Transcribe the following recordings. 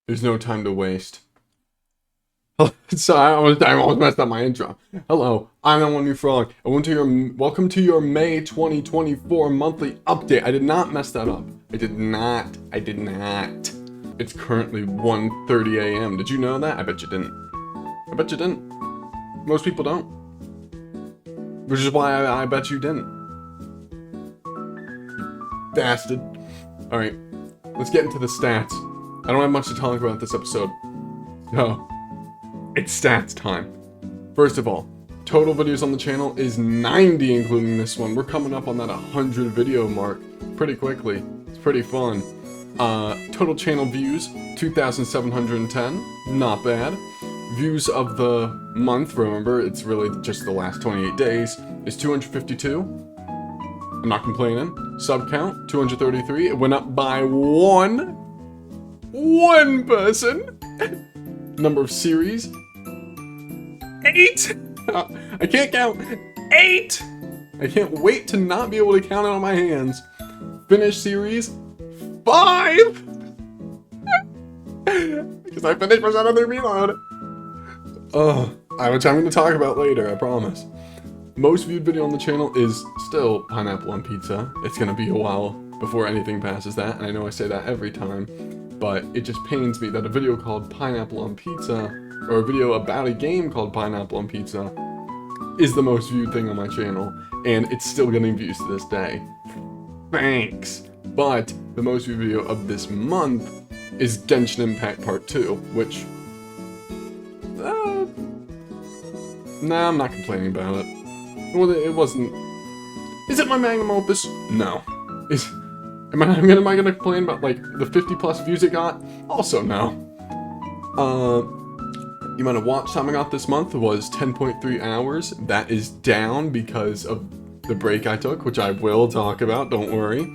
There's no time to waste. So I almost messed up my intro. Hello, I'm That1MuteFrog, and welcome to your May 2024 monthly update. I did not mess that up. I did not. It's currently 1:30 a.m. Did you know that? I bet you didn't. I bet you didn't. Most people don't. Which is why I bet you didn't. Bastard. Alright, let's get into the stats. I don't have much to talk about this episode. So, it's stats time. First of all, total videos on the channel is 90, including this one. We're coming up on that 100 video mark pretty quickly. It's pretty fun. Total channel views, 2,710. Not bad. Views of the month, remember, it's really just the last 28 days, is 252. I'm not complaining. Sub count, 233. It went up by one person. Number of series, 8. I can't count. 8. I can't wait to not be able to count it on my hands. Finished series, 5. Because I finished Persona 3 Reload. Which I'm going to talk about later, I promise. Most viewed video on the channel is still Pineapple on Pizza. It's going to be a while before anything passes that, and I know I say that every time, but it just pains me that a video called Pineapple on Pizza, or a video about a game called Pineapple on Pizza, is the most viewed thing on my channel, and it's still getting views to this day. Thanks! But the most viewed video of this month is Genshin Impact Part 2, which... nah, I'm not complaining about it. Well, it wasn't... Is it my magnum opus? No. Am I gonna complain about, like, the 50 plus views it got? Also, no. The amount of watch time I got this month was 10.3 hours. That is down because of the break I took, which I will talk about, don't worry.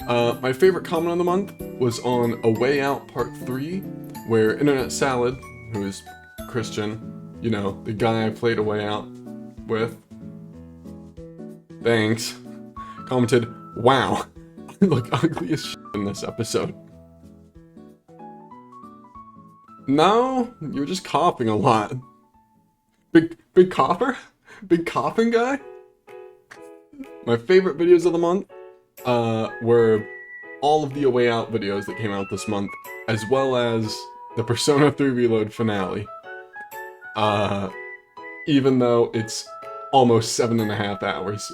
My favorite comment of the month was on A Way Out Part 3, where Internet Salad, who is Christian, you know, the guy I played A Way Out with, thanks, commented, "Wow, I look ugly as shit in this episode." No, you're just coughing a lot. Big cougher? Big coughing guy? My favorite videos of the month were all of the A Way Out videos that came out this month, as well as the Persona 3 Reload finale. Even though it's almost 7.5 hours,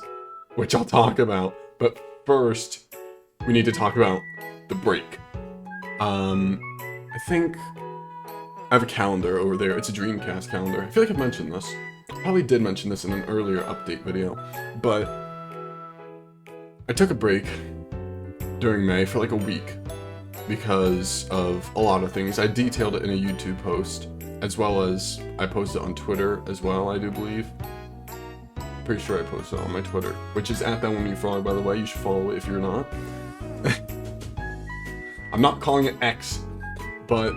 which I'll talk about. But first, we need to talk about the break. I think I have a calendar over there. It's a Dreamcast calendar. I feel like I've mentioned this. I probably did mention this in an earlier update video, but I took a break during May for like a week because of a lot of things. I detailed it in a YouTube post, as well as I posted it on Twitter as well, I do believe. Pretty sure I posted it on my Twitter, which is @That1MuteFrog, by the way. You should follow it if you're not. I'm not calling it X, but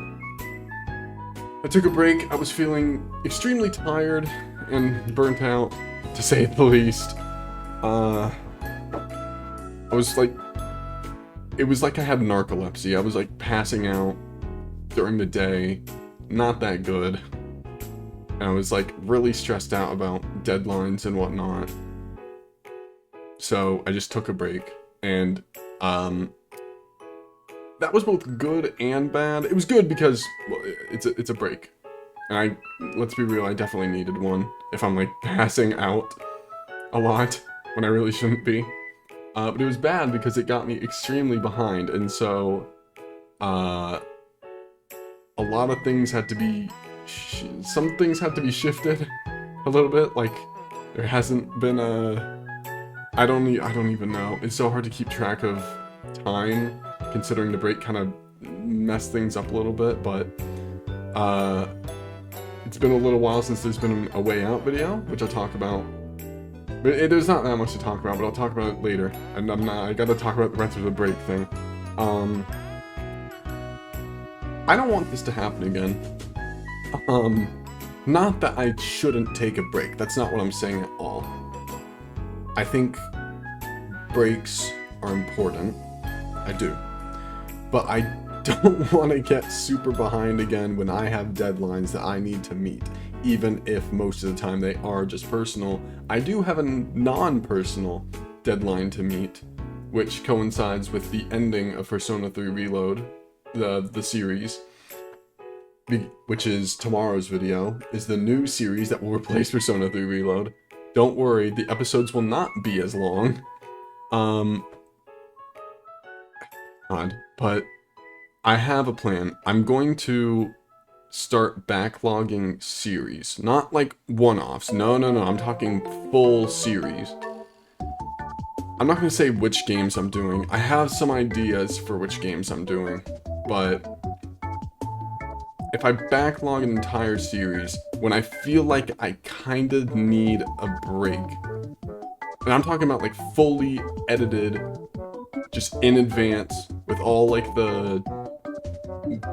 I took a break. I was feeling extremely tired and burnt out, to say the least. I was like, it was like I had narcolepsy. I was like passing out during the day, not that good. And I was like really stressed out about deadlines and whatnot. So I just took a break, and that was both good and bad. It was good because, well, it's a break. And let's be real, I definitely needed one if I'm like passing out a lot when I really shouldn't be. But it was bad because it got me extremely behind, and so a lot of things had to be some things had to be shifted a little bit. Like, there hasn't been I don't even know. It's so hard to keep track of time, considering the break kind of messed things up a little bit, but it's been a little while since there's been a Way Out video, which I'll talk about. But there's not that much to talk about, but I'll talk about it later. And I gotta talk about the rest of the break thing. I don't want this to happen again. Not that I shouldn't take a break. That's not what I'm saying at all. I think breaks are important. I do. But I don't want to get super behind again when I have deadlines that I need to meet, even if most of the time they are just personal. I do have a non-personal deadline to meet, which coincides with the ending of Persona 3 Reload, the series, which is tomorrow's video, is the new series that will replace Persona 3 Reload. Don't worry, the episodes will not be as long. But I have a plan. I'm going to start backlogging series. Not like one-offs. No, I'm talking full series. I'm not going to say which games I'm doing. I have some ideas for which games I'm doing, but if I backlog an entire series, when I feel like I kind of need a break, and I'm talking about like fully edited, just in advance, with all like the,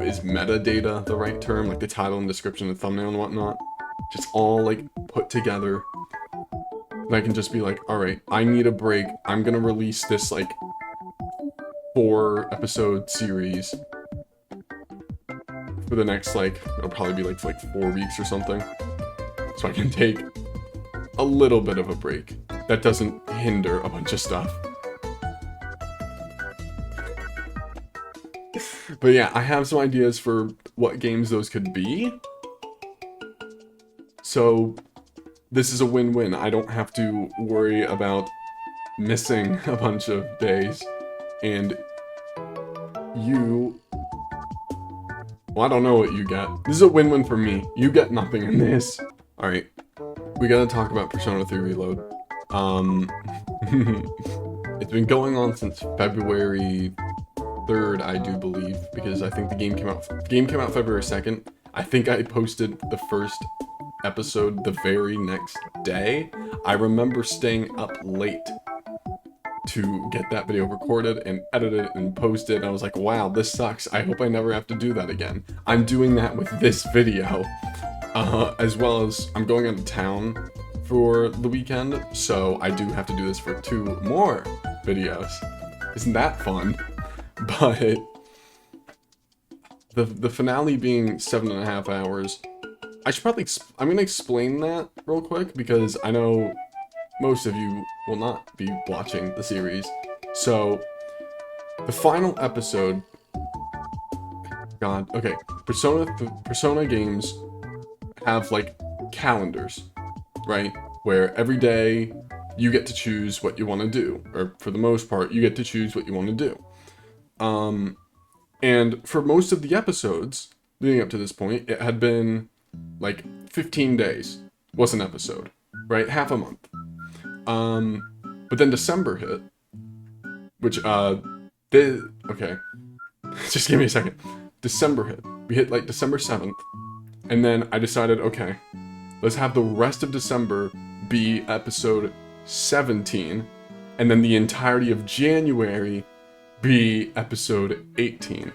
is metadata the right term? Like the title and description and thumbnail and whatnot, just all like put together. And I can just be like, alright, I need a break. I'm gonna release this like 4-episode series for the next like, it'll probably be like 4 weeks or something. So I can take a little bit of a break that doesn't hinder a bunch of stuff. But yeah, I have some ideas for what games those could be. So this is a win-win. I don't have to worry about missing a bunch of days. And you... well, I don't know what you get. This is a win-win for me. You get nothing in this. Alright. We gotta talk about Persona 3 Reload. It's been going on since February 3rd, I do believe, because I think the game came out February 2nd. I think I posted the first episode the very next day. I remember staying up late to get that video recorded and edited and posted. I was like, wow, this sucks. I hope I never have to do that again. I'm doing that with this video, as well as I'm going out of town for the weekend, so I do have to do this for 2 more videos. Isn't that fun? But the finale being 7.5 hours, I should probably, I'm gonna explain that real quick because I know most of you will not be watching the series. So, the final episode, God, okay, Persona games have like calendars, right? Where every day you get to choose what you want to do, or for the most part, you get to choose what you want to do. And for most of the episodes leading up to this point, it had been like 15 days was an episode, right? Half a month. But then December hit, which, okay, just give me a second. December hit. We hit like December 7th, and then I decided, okay, let's have the rest of December be episode 17, and then the entirety of January be episode 18.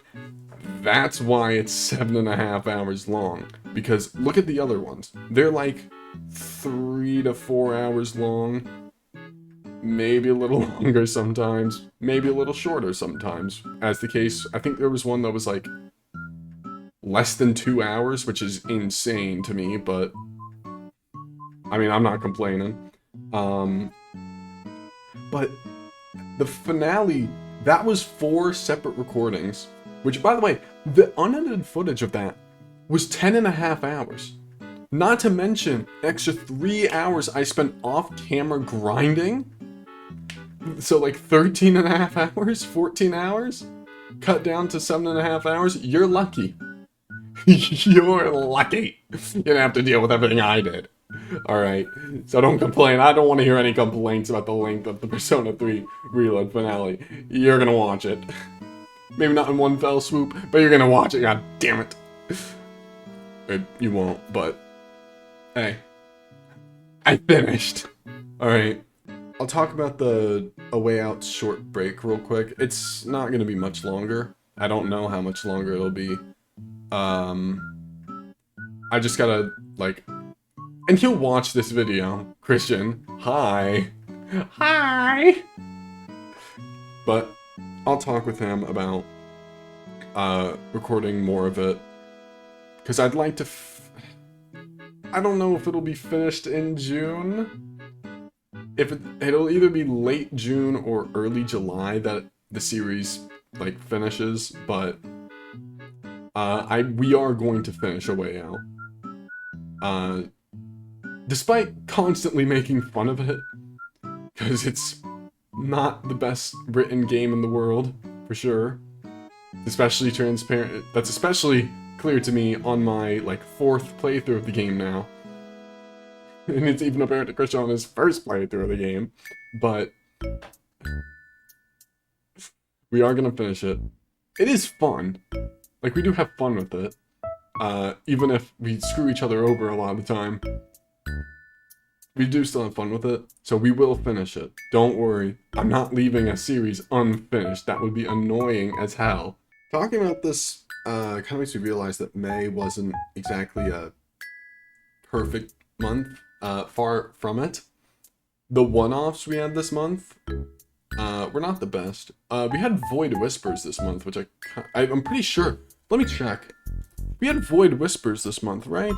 That's why it's 7.5 hours long, because look at the other ones. They're like 3 to 4 hours long, maybe a little longer sometimes, maybe a little shorter sometimes. As the case, I think there was one that was like less than 2 hours, which is insane to me, but I mean, I'm not complaining. But the finale, that was 4 separate recordings, which, by the way, the unedited footage of that was 10.5 hours. Not to mention an extra 3 hours I spent off camera grinding. So like 13.5 hours, 14 hours, cut down to 7.5 hours. You're lucky. You're lucky. You didn't have to deal with everything I did. Alright, so don't complain. I don't want to hear any complaints about the length of the Persona 3 Reload finale. You're gonna watch it. Maybe not in one fell swoop, but you're gonna watch it, god damn it. Or you won't, but hey. I finished. Alright. I'll talk about the A Way Out short break real quick. It's not gonna be much longer. I don't know how much longer it'll be. I just gotta, like... And he'll watch this video. Christian, hi. Hi! But I'll talk with him about recording more of it. Because I'd like to I don't know if it'll be finished in June. It'll either be late June or early July that the series, like, finishes, but we are going to finish A Way Out. Despite constantly making fun of it, because it's not the best written game in the world, for sure. Especially transparent. That's especially clear to me on my, like, 4th playthrough of the game now. And it's even apparent to Christian on his first playthrough of the game. But we are gonna finish it. It is fun. Like, we do have fun with it. Even if we screw each other over a lot of the time. We do still have fun with it, so we will finish it. Don't worry, I'm not leaving a series unfinished. That would be annoying as hell. Talking about this kind of makes me realize that May wasn't exactly a perfect month. Far from it. The one-offs we had this month were not the best. We had Void Whispers this month, which I'm pretty sure. Let me check. We had Void Whispers this month, right?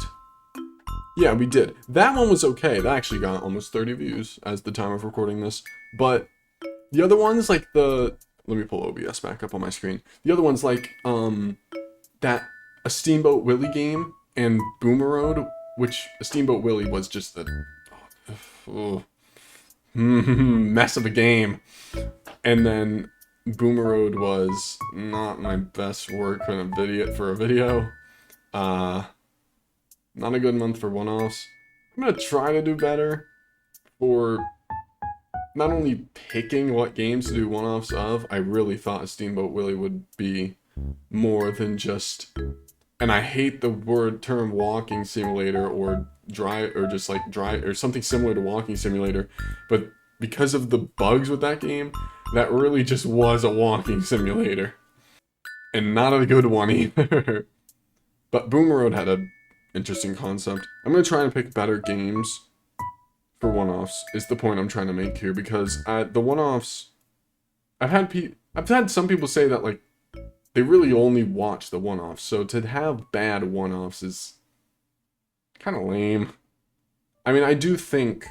Yeah, we did. That one was okay. That actually got almost 30 views as the time of recording this. But the other ones, like let me pull OBS back up on my screen. The other ones, like, a Steamboat Willie game and Boomerode, which a Steamboat Willie was just a mess of a game. And then Boomerode was not my best work for a video. Not a good month for one-offs. I'm gonna try to do better for not only picking what games to do one-offs of. I really thought Steamboat Willie would be more than just, and I hate the term walking simulator or just like drive or something similar to walking simulator, but because of the bugs with that game, that really just was a walking simulator. And not a good one either. But Boomerode had a interesting concept. I'm gonna try and pick better games for one-offs, is the point I'm trying to make here, because the one-offs, I've had some people say that, like, they really only watch the one-offs, so to have bad one-offs is kind of lame. I mean, I do think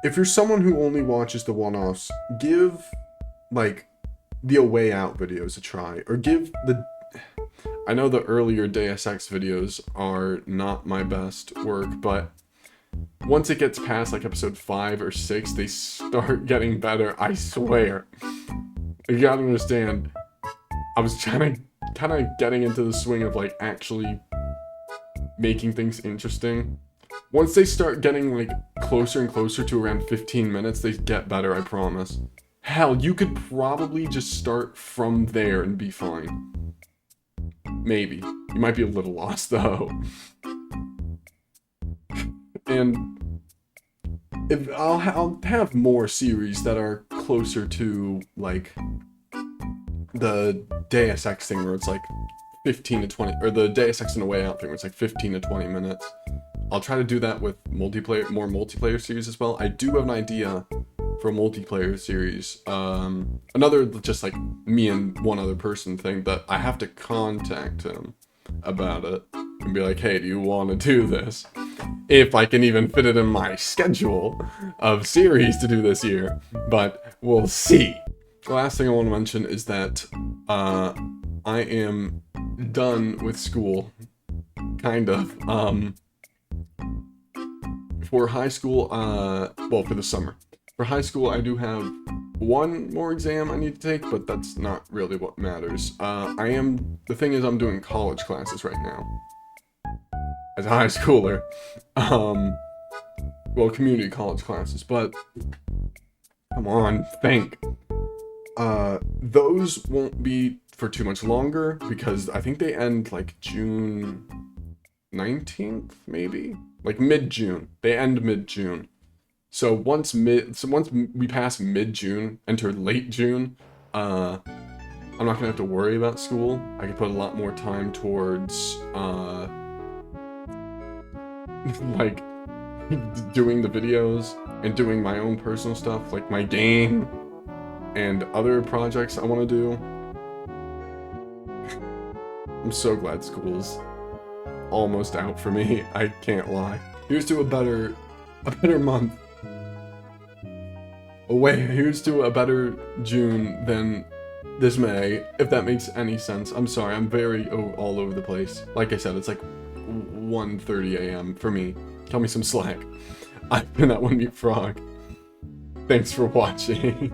if you're someone who only watches the one-offs, give, like, the A Way Out videos a try, or give I know the earlier Deus Ex videos are not my best work, but once it gets past, like, episode 5 or 6, they start getting better, I swear. You gotta understand, I was kind of getting into the swing of, like, actually making things interesting. Once they start getting, like, closer and closer to around 15 minutes, they get better, I promise. Hell, you could probably just start from there and be fine. Maybe. You might be a little lost, though. And I'll have more series that are closer to, like, the Deus Ex thing where it's like 15 to 20, or the Deus Ex and A Way Out thing where it's like 15 to 20 minutes. I'll try to do that with more multiplayer series as well. I do have an idea for a multiplayer series. Another just like me and one other person thing that I have to contact him about it and be like, hey, do you want to do this? If I can even fit it in my schedule of series to do this year, but we'll see. The last thing I want to mention is that I am done with school, kind of. For high school, well, for the summer. For high school, I do have one more exam I need to take, but that's not really what matters. The thing is, I'm doing college classes right now. As a high schooler. Well, community college classes, but come on, think. Those won't be for too much longer, because I think they end, like, June 19th, maybe? Like, mid-June. They end mid-June. So once we pass mid-June, enter late June, I'm not gonna have to worry about school. I can put a lot more time towards, like, doing the videos and doing my own personal stuff, like my game and other projects I want to do. I'm so glad school's almost out for me. I can't lie. Here's to a better month. Oh wait, here's to a better June than this May, if that makes any sense. I'm sorry, I'm very all over the place. Like I said, it's like 1:30 a.m. for me. Tell me some slack. I've been That1MuteFrog. Thanks for watching.